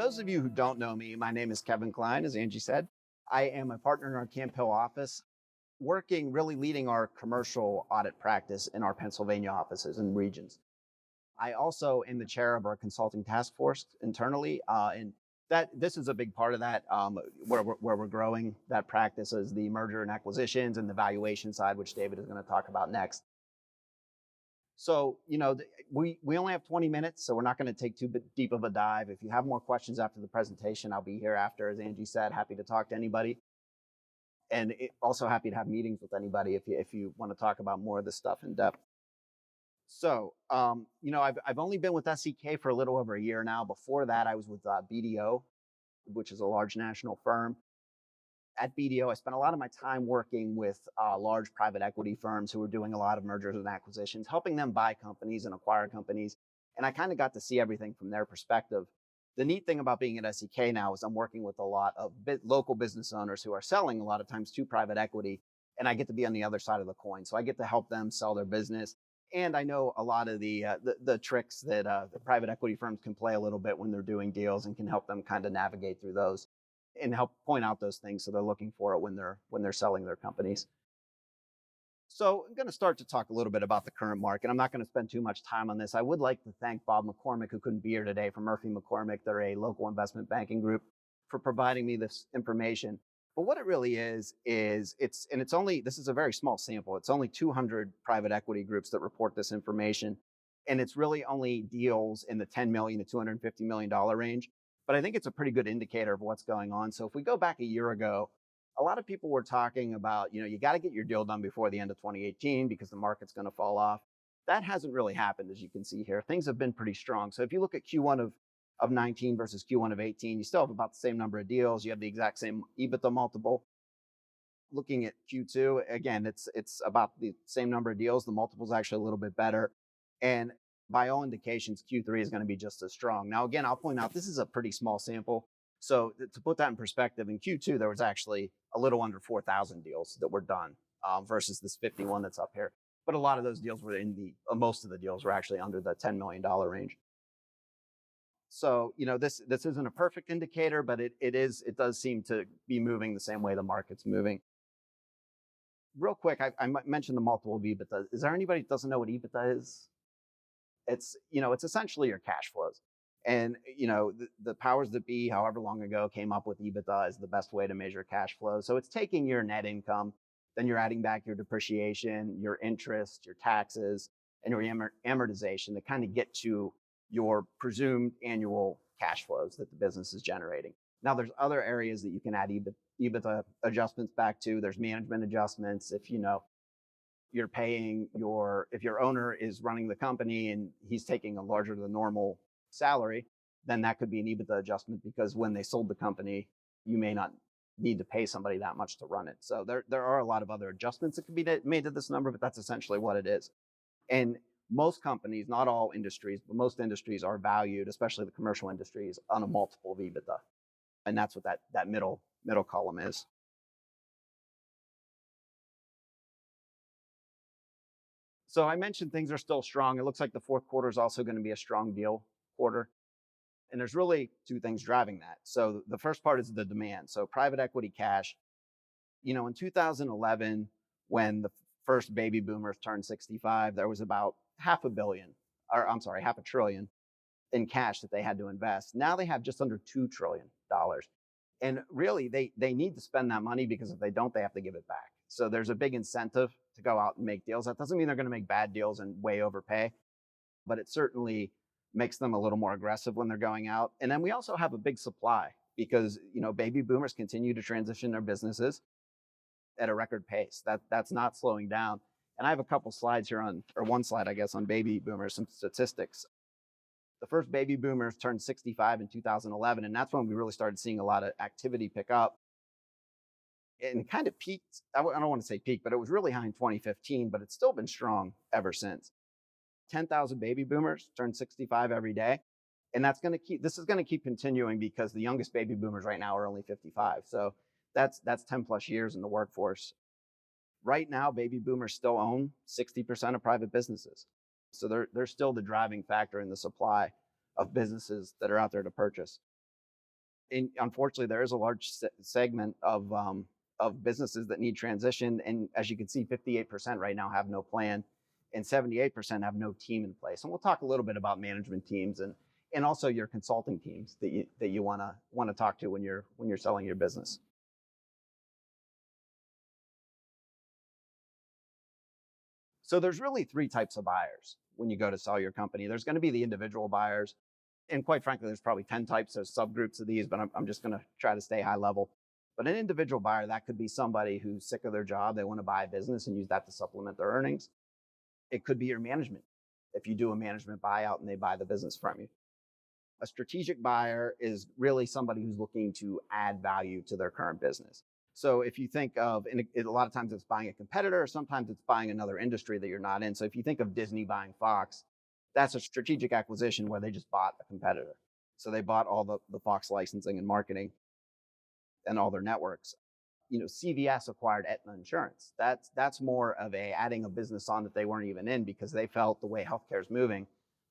those of you who don't know me, my name is Kevin Klein, as Angie said. I am a partner in our Camp Hill office, working, really leading our commercial audit practice in our Pennsylvania offices and regions. I also am the chair of our consulting task force internally, and that this is a big part of that, where we're growing that practice is the merger and acquisitions and the valuation side, which David is going to talk about next. So, we only have 20 minutes, so we're not going to take too deep of a dive. If you have more questions after the presentation, I'll be here after, as Angie said, happy to talk to anybody. And also happy to have meetings with anybody if you want to talk about more of this stuff in depth. So, I've only been with SEK for a little over a year now. Before that, I was with BDO, which is a large national firm. At BDO, I spent a lot of my time working with large private equity firms who were doing a lot of mergers and acquisitions, helping them buy companies and acquire companies. And I kind of got to see everything from their perspective. The neat thing about being at SEK now is I'm working with a lot of local business owners who are selling a lot of times to private equity, and I get to be on the other side of the coin. So I get to help them sell their business. And I know a lot of the tricks that the private equity firms can play a little bit when they're doing deals, and can help them kind of navigate through those and help point out those things so they're looking for it when they're selling their companies. So I'm going to start to talk a little bit about the current market. I'm not going to spend too much time on this. I would like to thank Bob McCormick, who couldn't be here today, from Murphy McCormick. They're a local investment banking group, for providing me this information. But what it really is this is a very small sample. It's only 200 private equity groups that report this information. And it's really only deals in the $10 million to $250 million range. But I think it's a pretty good indicator of what's going on. So if we go back a year ago, a lot of people were talking about, you got to get your deal done before the end of 2018 because the market's going to fall off. That hasn't really happened, as you can see here. Things have been pretty strong. So if you look at Q1 of 19 versus Q1 of 18, you still have about the same number of deals. You have the exact same EBITDA multiple. Looking at Q2, again, it's about the same number of deals. The multiple's actually a little bit better. And by all indications, Q3 is going to be just as strong. Now, again, I'll point out this is a pretty small sample. So to put that in perspective, in Q2, there was actually a little under 4,000 deals that were done versus this 51 that's up here. But a lot of those deals were most of the deals were actually under the $10 million range. So, this isn't a perfect indicator, but it does seem to be moving the same way the market's moving. Real quick, I mentioned the multiple of EBITDA. Is there anybody that doesn't know what EBITDA is? It's essentially your cash flows. And, the powers that be, however long ago, came up with EBITDA as the best way to measure cash flow. So it's taking your net income, then you're adding back your depreciation, your interest, your taxes, and your amortization to kind of get to your presumed annual cash flows that the business is generating. Now, there's other areas that you can add EBITDA adjustments back to. There's management adjustments. If you're paying if your owner is running the company and he's taking a larger than normal salary, then that could be an EBITDA adjustment, because when they sold the company, you may not need to pay somebody that much to run it. So there are a lot of other adjustments that could be made to this number, but that's essentially what it is. And most companies, not all industries, but most industries are valued, especially the commercial industries, on a multiple of EBITDA. And that's what that middle column is. So I mentioned things are still strong. It looks like the fourth quarter is also going to be a strong deal quarter. And there's really two things driving that. So the first part is the demand. So private equity cash, in 2011, when the first baby boomers turned 65, there was about half a trillion in cash that they had to invest. Now they have just under $2 trillion. And really, they need to spend that money, because if they don't, they have to give it back. So there's a big incentive to go out and make deals. That doesn't mean they're going to make bad deals and way overpay, but it certainly makes them a little more aggressive when they're going out. And then we also have a big supply, because, baby boomers continue to transition their businesses at a record pace. That's not slowing down. And I have a couple slides here one slide, I guess, on baby boomers, some statistics. The first baby boomers turned 65 in 2011, and that's when we really started seeing a lot of activity pick up. And it kind of peaked. I don't want to say peak, but it was really high in 2015, but it's still been strong ever since. 10,000 baby boomers turn 65 every day. And this is going to keep continuing, because the youngest baby boomers right now are only 55. So that's 10 plus years in the workforce. Right now, baby boomers still own 60% of private businesses. So they're still the driving factor in the supply of businesses that are out there to purchase. And unfortunately, there is a large segment of businesses that need transition. And as you can see, 58% right now have no plan, and 78% have no team in place. And we'll talk a little bit about management teams and also your consulting teams that you want to talk to when you're selling your business. So there's really three types of buyers when you go to sell your company. There's going to be the individual buyers, and quite frankly, there's probably 10 types of subgroups of these, but I'm just going to try to stay high level. But an individual buyer, that could be somebody who's sick of their job. They want to buy a business and use that to supplement their earnings. It could be your management. If you do a management buyout and they buy the business from you. A strategic buyer is really somebody who's looking to add value to their current business. So if you think of, and a lot of times it's buying a competitor, or sometimes it's buying another industry that you're not in. So if you think of Disney buying Fox, that's a strategic acquisition where they just bought a competitor. So they bought all the Fox licensing and marketing and all their networks. CVS acquired Aetna Insurance. That's more of adding a business on that they weren't even in, because they felt the way healthcare is moving,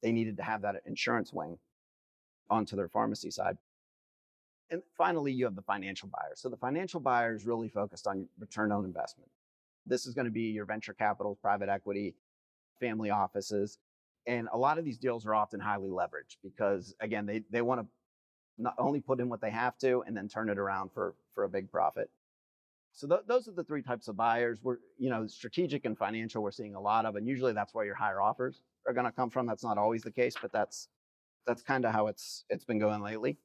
they needed to have that insurance wing onto their pharmacy side. And finally, you have the financial buyer. So the financial buyer is really focused on return on investment. This is going to be your venture capitals, private equity, family offices. And a lot of these deals are often highly leveraged because, again, they want to not only put in what they have to and then turn it around for a big profit. So those are the three types of buyers. We're, strategic and financial, we're seeing a lot of, and usually that's where your higher offers are going to come from. That's not always the case, but that's kind of how it's been going lately.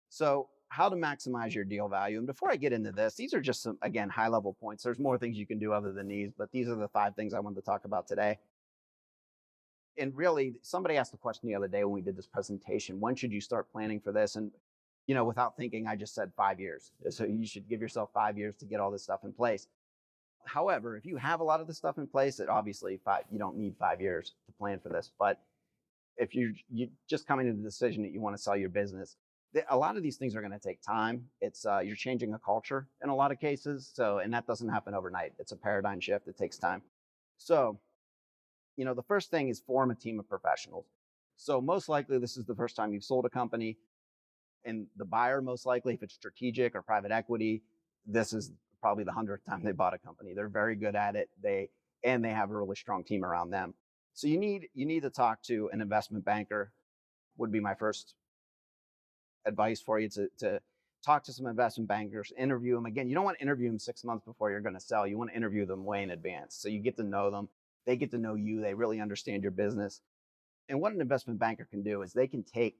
So how to maximize your deal value. And before I get into this, these are just some, again, high level points. There's more things you can do other than these, but these are the 5 things I wanted to talk about today. And really, somebody asked the question the other day when we did this presentation, when should you start planning for this? And, without thinking, I just said 5 years. So you should give yourself 5 years to get all this stuff in place. However, if you have a lot of this stuff in place, it obviously you don't need 5 years to plan for this. But if you just coming to the decision that you want to sell your business, a lot of these things are going to take time. It's you're changing a culture in a lot of cases. So, and that doesn't happen overnight. It's a paradigm shift. It takes time. So, the first thing is form a team of professionals. So most likely this is the first time you've sold a company, and the buyer, most likely, if it's strategic or private equity, this is probably the 100th time they bought a company. They're very good at it. They have a really strong team around them. So you need to talk to an investment banker, would be my first advice for you, to talk to some investment bankers, interview them. Again, you don't want to interview them 6 months before you're going to sell. You want to interview them way in advance. So you get to know them. They get to know you. They really understand your business. And what an investment banker can do is they can take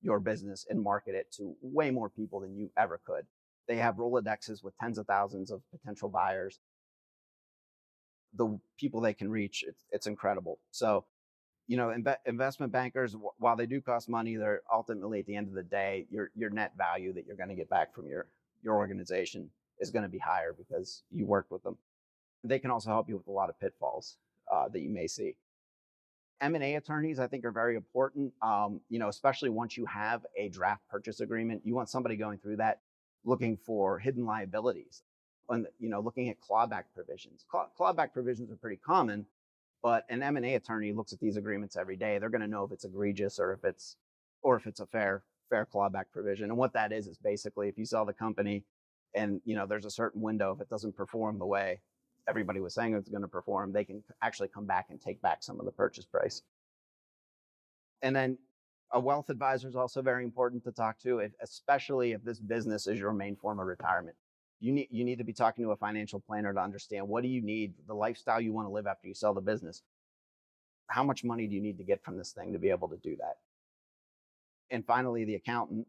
your business and market it to way more people than you ever could. They have Rolodexes with tens of thousands of potential buyers. The people they can reach, it's incredible. So, investment bankers, while they do cost money, they're ultimately, at the end of the day, your net value that you're going to get back from your organization is going to be higher because you worked with them. They can also help you with a lot of pitfalls that you may see. M&A attorneys, I think, are very important, especially once you have a draft purchase agreement. You want somebody going through that, looking for hidden liabilities, and, looking at clawback provisions. Clawback provisions are pretty common, but an M&A attorney looks at these agreements every day. They're going to know if it's egregious or if it's a fair clawback provision. And what that is basically, if you sell the company and, there's a certain window, if it doesn't perform the way everybody was saying it's going to perform, they can actually come back and take back some of the purchase price. And then a wealth advisor is also very important to talk to, especially if this business is your main form of retirement. You need to be talking to a financial planner to understand, what do you need, the lifestyle you want to live after you sell the business. How much money do you need to get from this thing to be able to do that? And finally, the accountant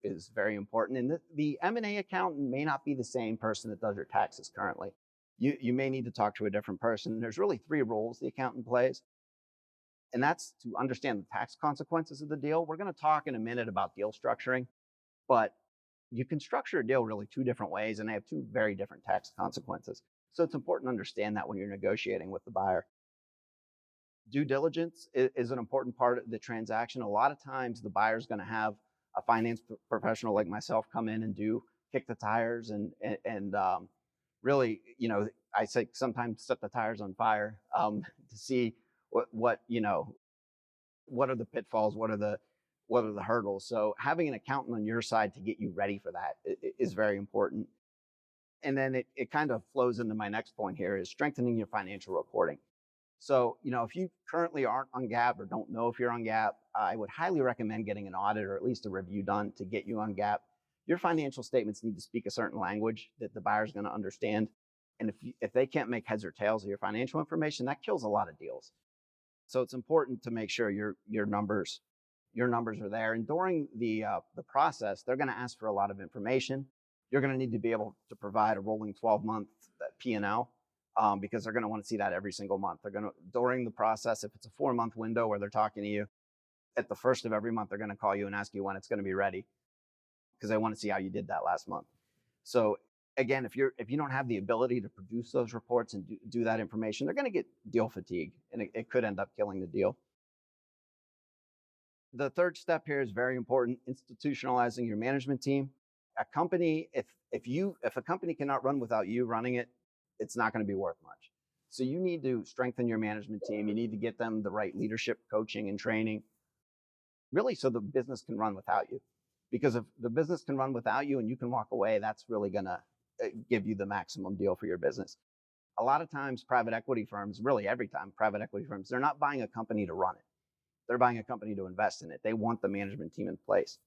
is very important. And the M&A accountant may not be the same person that does your taxes currently. You may need to talk to a different person. There's really 3 roles the accountant plays. And that's to understand the tax consequences of the deal. We're going to talk in a minute about deal structuring, but you can structure a deal really 2 different ways, and they have 2 very different tax consequences. So it's important to understand that when you're negotiating with the buyer. Due diligence is an important part of the transaction. A lot of times the buyer is going to have a finance professional like myself come in and kick the tires and really, I say sometimes set the tires on fire to see what are the pitfalls, what are the what are the hurdles. So having an accountant on your side to get you ready for that is very important. And then it kind of flows into my next point here is strengthening your financial reporting. So, if you currently aren't on GAAP or don't know if you're on GAAP, I would highly recommend getting an audit or at least a review done to get you on GAAP. Your financial statements need to speak a certain language that the buyer's going to understand. And if they can't make heads or tails of your financial information, that kills a lot of deals. So it's important to make sure your numbers are there. And during the process, they're going to ask for a lot of information. You're going to need to be able to provide a rolling 12-month P&L because they're going to want to see that every single month. They're going to, during the process, if it's a 4-month window where they're talking to you, at the first of every month, they're going to call you and ask you when it's going to be ready because they want to see how you did that last month. So again, if you don't have the ability to produce those reports and do that information, they're going to get deal fatigue, and it could end up killing the deal. The third step here is very important: institutionalizing your management team. A company, if a company cannot run without you running it, it's not going to be worth much. So you need to strengthen your management team. You need to get them the right leadership, coaching, and training, really, so the business can run without you. Because if the business can run without you and you can walk away, that's really going to give you the maximum deal for your business. A lot of times, private equity firms, really every time, private equity firms, they're not buying a company to run it. They're buying a company to invest in it. They want the management team in place.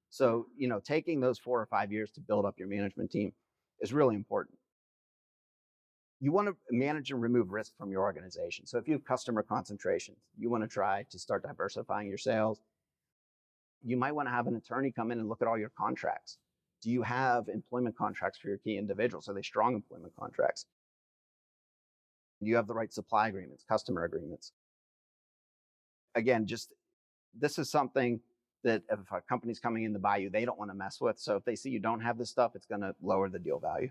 So, taking those 4 or 5 years to build up your management team is really important. You want to manage and remove risk from your organization. So if you have customer concentrations, you want to try to start diversifying your sales. You might want to have an attorney come in and look at all your contracts. Do you have employment contracts for your key individuals? Are they strong employment contracts? Do you have the right supply agreements, customer agreements? Again, this is something that if a company's coming in to buy you, they don't want to mess with. So if they see you don't have this stuff, it's going to lower the deal value.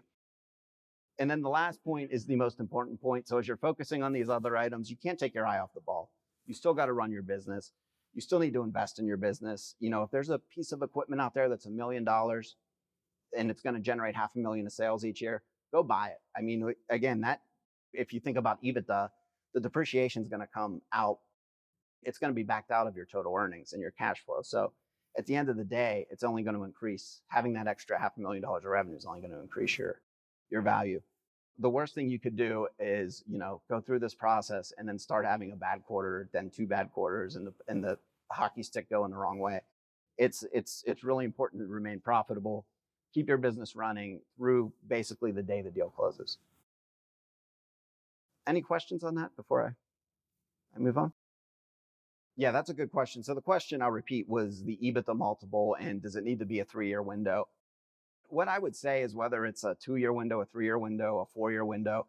And then the last point is the most important point. So as you're focusing on these other items, you can't take your eye off the ball. You still got to run your business. You still need to invest in your business. If there's a piece of equipment out there that's $1 million and it's going to generate $500,000 of sales each year, go buy it. I mean, again, if you think about EBITDA, the depreciation is going to come out. It's going to be backed out of your total earnings and your cash flow. So at the end of the day, it's only going to increase. Having that extra $500,000 of revenue is only going to increase your value. The worst thing you could do is, go through this process and then start having a bad quarter, then 2 bad quarters, and the hockey stick going the wrong way. It's really important to remain profitable, keep your business running through basically the day the deal closes. Any questions on that before I move on? Yeah, that's a good question. So the question, I'll repeat, was the EBITDA multiple, and does it need to be a 3-year window? What I would say is whether it's a 2-year window, a 3-year window, a 4-year window,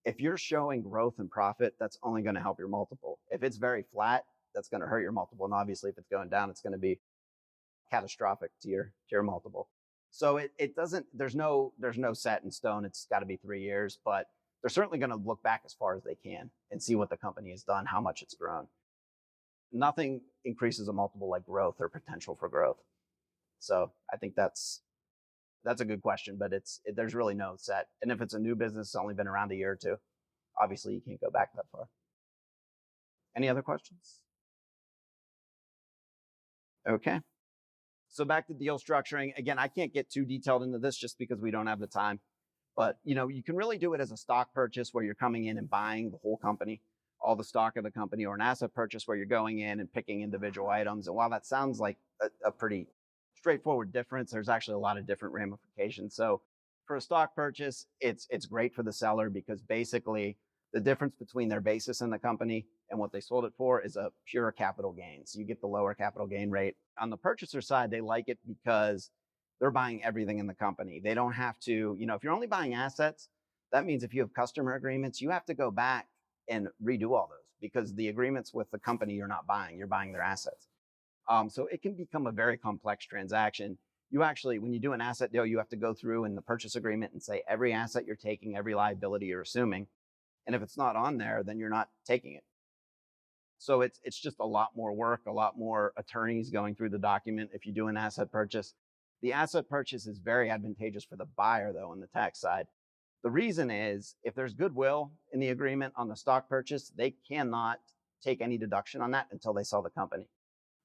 if you're showing growth and profit, that's only going to help your multiple. If it's very flat, that's going to hurt your multiple. And obviously, if it's going down, it's going to be catastrophic to your multiple. So there's no set in stone. It's got to be 3 years, but they're certainly going to look back as far as they can and see what the company has done, how much it's grown. Nothing increases a multiple like growth or potential for growth. So I think that's a good question, but there's really no set. And if it's a new business, it's only been around a year or 2, obviously you can't go back that far. Any other questions? Okay. So back to deal structuring. Again, I can't get too detailed into this just because we don't have the time. But you can really do it as a stock purchase where you're coming in and buying the whole company, all the stock of the company, or an asset purchase where you're going in and picking individual items. And while that sounds like a pretty straightforward difference, there's actually a lot of different ramifications. So for a stock purchase, it's great for the seller because basically the difference between their basis in the company and what they sold it for is a pure capital gain. So you get the lower capital gain rate. On the purchaser side, they like it because they're buying everything in the company. They don't have to, if you're only buying assets, that means if you have customer agreements, you have to go back and redo all those because the agreements with the company you're not buying, you're buying their assets. So it can become a very complex transaction. You actually, when you do an asset deal, you have to go through in the purchase agreement and say every asset you're taking, every liability you're assuming. And if it's not on there, then you're not taking it. So it's just a lot more work, a lot more attorneys going through the document if you do an asset purchase. The asset purchase is very advantageous for the buyer, though, on the tax side. The reason is if there's goodwill in the agreement on the stock purchase, they cannot take any deduction on that until they sell the company.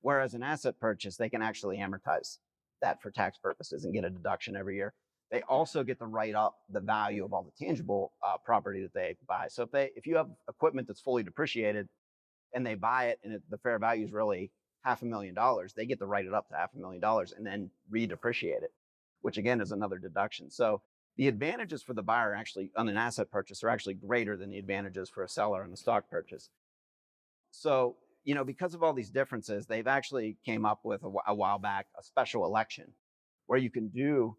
Whereas an asset purchase, they can actually amortize that for tax purposes and get a deduction every year. They also get to write up the value of all the tangible property that they buy. So if you have equipment that's fully depreciated and they buy it and the fair value is really $500,000, they get to write it up to $500,000 and then redepreciate it, which again is another deduction. So the advantages for the buyer actually on an asset purchase are actually greater than the advantages for a seller on a stock purchase. So, because of all these differences, they've actually came up with a while back a special election where you can do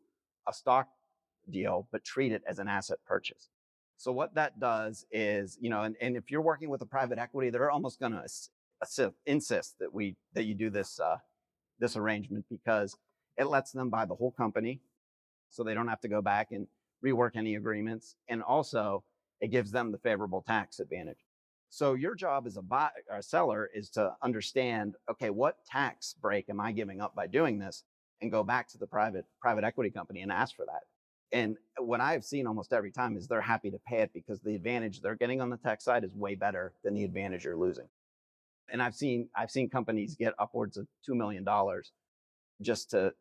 a stock deal but treat it as an asset purchase. So what that does is, and if you're working with a private equity, they're almost going to insist that you do this arrangement because it lets them buy the whole company, so they don't have to go back and rework any agreements, and also it gives them the favorable tax advantage. So your job as a seller is to understand, okay, what tax break am I giving up by doing this, and go back to the private equity company and ask for that. And what I've seen almost every time is they're happy to pay it because the advantage they're getting on the tax side is way better than the advantage you're losing. And I've seen companies get upwards of $2 million just to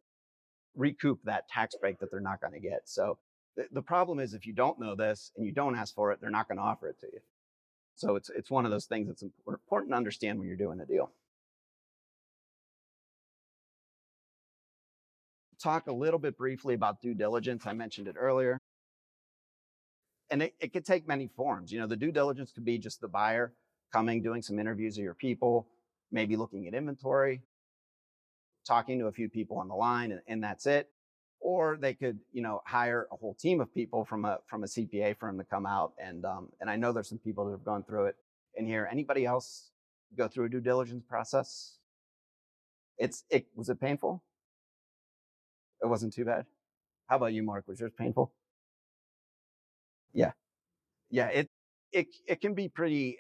recoup that tax break that they're not going to get. So the problem is if you don't know this and you don't ask for it, they're not going to offer it to you. So it's one of those things that's important to understand when you're doing a deal. Talk a little bit briefly about due diligence. I mentioned it earlier. And it could take many forms. The due diligence could be just the buyer coming, doing some interviews of your people, maybe looking at inventory, talking to a few people on the line, and that's it. Or they could, hire a whole team of people from a CPA firm to come out. And I know there's some people that have gone through it in here. Anybody else go through a due diligence process? Was it painful? It wasn't too bad. How about you, Mark? Was yours painful? Yeah. Yeah, it can be pretty,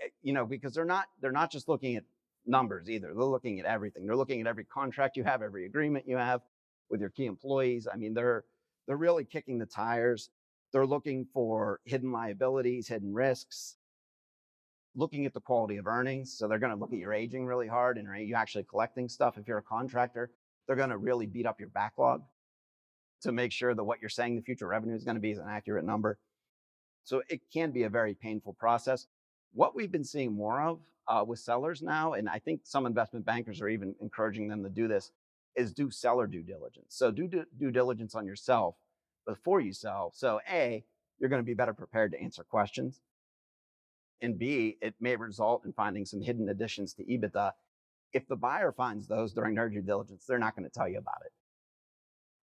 because they're not just looking at numbers either. They're looking at everything. They're looking at every contract you have, every agreement you have with your key employees. I mean, they're really kicking the tires. They're looking for hidden liabilities, hidden risks, looking at the quality of earnings. So they're going to look at your aging really hard, and are you actually collecting stuff? If you're a contractor, they're going to really beat up your backlog to make sure that what you're saying the future revenue is going to be is an accurate number. So it can be a very painful process. What we've been seeing more of with sellers now, and I think some investment bankers are even encouraging them to do this, is do seller due diligence. So do due diligence on yourself before you sell. So A, you're going to be better prepared to answer questions. And B, it may result in finding some hidden additions to EBITDA. If the buyer finds those during their due diligence, they're not going to tell you about it.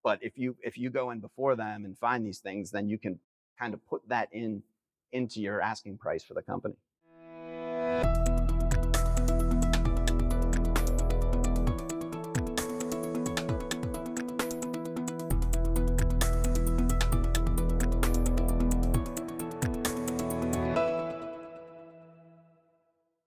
But if you go in before them and find these things, then you can kind of put that into your asking price for the company.